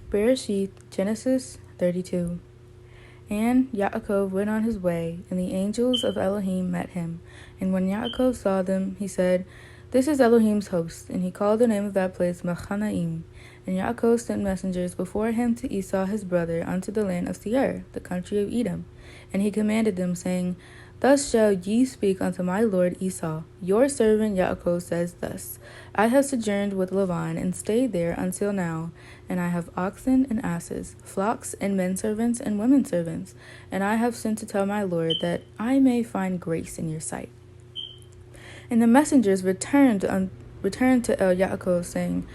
Bere'Shiyth, Genesis 32. And Yaakov went on his way, and the angels of Elohim met him. And when Yaakov saw them, he said, "This is Elohim's host." And he called the name of that place Machanaim. And Yaakov sent messengers before him to Esau his brother unto the land of Seir, the country of Edom. And he commanded them, saying, "Thus shall ye speak unto my lord Esau. Your servant Yaakov says thus, I have sojourned with Laban, and stayed there until now, and I have oxen and asses, flocks and men servants and women servants, and I have sent to tell my lord that I may find grace in your sight." And the messengers returned to Yaakov, saying,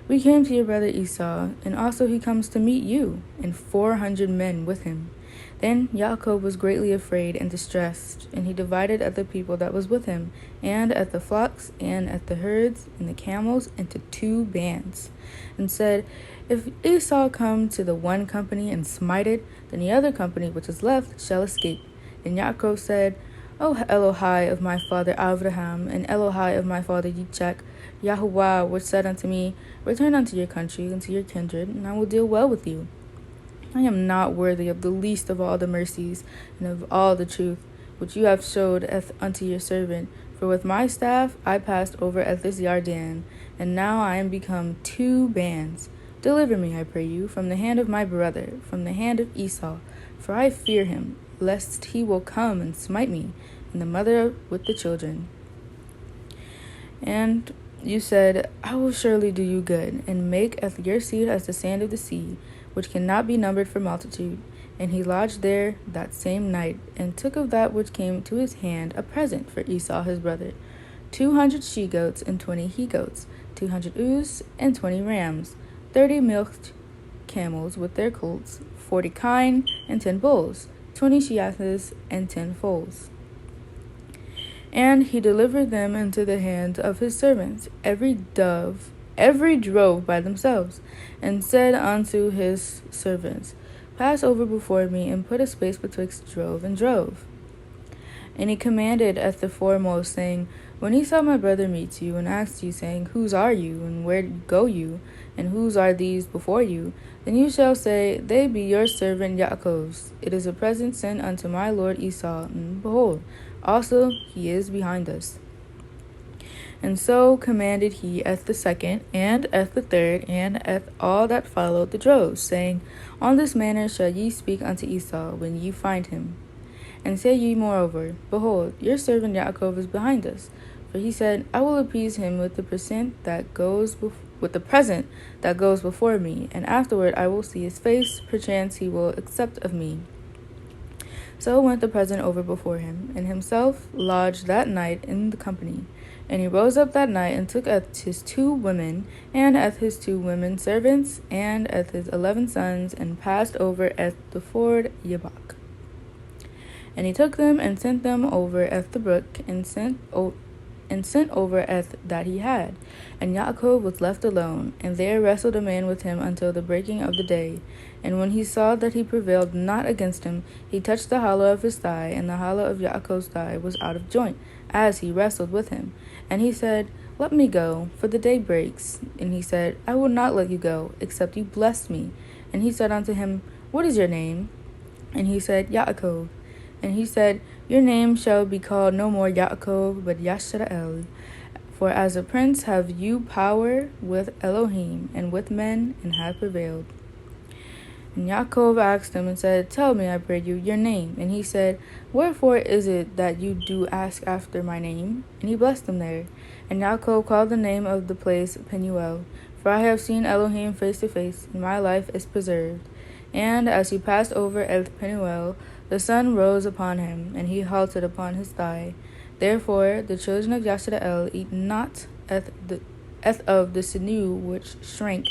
"We came to your brother Esau, and also he comes to meet you, and 400 men with him." Then Yaakov was greatly afraid and distressed, and he divided at the people that was with him, and at the flocks, and at the herds, and the camels, into 2 bands, and said, "If Esau come to the one company and smite it, then the other company which is left shall escape." And Yaakov said, "O Elohai of my father Abraham, and Elohai of my father Yitzchak, Yahuwah, which said unto me, Return unto your country and to your kindred, and I will deal well with you. I am not worthy of the least of all the mercies and of all the truth which you have showed unto your servant. For with my staff I passed over at this Yarden, and now I am become 2 bands. Deliver me, I pray you, from the hand of my brother, from the hand of Esau, for I fear him, lest he will come and smite me, and the mother with the children." And you said, "I will surely do you good, and make your seed as the sand of the sea, which cannot be numbered for multitude." And he lodged there that same night, and took of that which came to his hand a present for Esau his brother, 200 she-goats and 20 he-goats, 200 ewes and 20 rams, 30 milked camels with their colts, 40 kine and 10 bulls, 20 she-asses and 10 foals. And he delivered them into the hands of his servants, every drove by themselves, and said unto his servants, "Pass over before me, and put a space betwixt drove and drove." And he commanded at the foremost, saying, "When Esau my brother meets you, and asks you, saying, Whose are you, and where go you, and whose are these before you? Then you shall say, They be your servant Yaakov's. It is a present sent unto my lord Esau, and behold, also he is behind us." And so commanded he at the second, and at the third, and at all that followed the droves, saying, "On this manner shall ye speak unto Esau, when ye find him. And say ye moreover, Behold, your servant Yaakov is behind us. For he said, I will appease him with the present that goes before me, and afterward I will see his face, perchance he will accept of me." So went the present over before him, and himself lodged that night in the company. And he rose up that night, and took at his 2 women, and at his 2 women servants, and at his 11 sons, and passed over at the ford Yabok. And he took them, and sent them over at the brook, and sent over at that he had. And Yaakov was left alone, and there wrestled a man with him until the breaking of the day. And when he saw that he prevailed not against him, he touched the hollow of his thigh, and the hollow of Yaakov's thigh was out of joint, as he wrestled with him. And he said, "Let me go, for the day breaks." And he said, "I will not let you go, except you bless me." And he said unto him, "What is your name?" And he said, "Yaakov." And he said, "Your name shall be called no more Yaakov, but Yisrael. For as a prince have you power with Elohim and with men, and have prevailed." And Yaakov asked him and said, "Tell me, I pray you, your name." And he said, "Wherefore is it that you do ask after my name?" And he blessed him there. And Yaakov called the name of the place Penuel, for I have seen Elohim face to face, and my life is preserved. And as he passed over at Penuel, the sun rose upon him, and he halted upon his thigh. Therefore the children of Yisrael eat not of the sinew which shrank,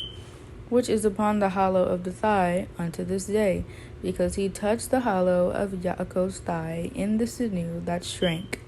which is upon the hollow of the thigh, unto this day, because he touched the hollow of Yaakov's thigh in the sinew that shrank.